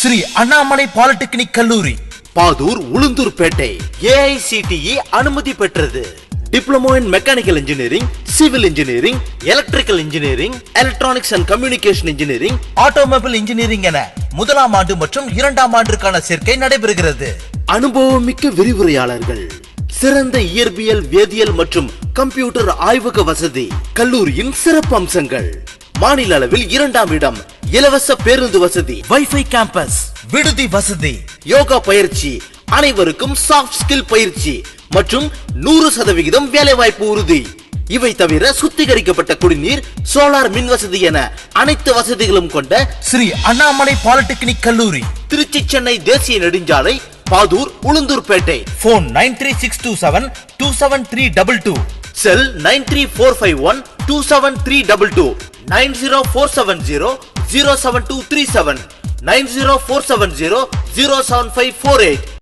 Sri Annamalai polytechnic கல்லூரி, பாதூர், Ulundurpet. AICTE அனுமதி பெற்றது. Diploma in mechanical engineering, civil engineering, electrical engineering, electronics and communication engineering, automobile engineering என முதலாம் ஆண்டு மற்றும் இரண்டாம் ஆண்டிற்கான சேர்க்கை நடைபெறுகிறது. அனுபவமிக்க விரிவுரையாளர்கள், சிறந்த இயற்பியல், வேதியியல் மற்றும் கம்ப்யூட்டர் ஆய்வக வசதி. கல்லூரியின் சிறப்பு அம்சங்கள்: மாநில அளவில் 2ஆம் இடம், இலவச பேருந்து வசதி, வைஃபை கேம்பஸ், விடுதி வசதி, யோகா பயிற்சி, அனைவருக்கும் சாஃப்ட் ஸ்கில் பயிற்சி மற்றும் 100% வேலைவாய்ப்பு உறுதி. இவை தவிர சுத்திகரிக்கப்பட்ட குடிநீர், சோலார் மின் வசதி என அனைத்து வசதிகளும் கொண்ட ஸ்ரீ அண்ணாமலை பாலிடெக்னிக் கல்லூரி, திருச்சி சென்னை தேசிய நெடுஞ்சாலை, பாதூர், உளுந்தூர்பேட்டை. போன் 9362727322, செல் 9345127322, 90470072370, 90470075548.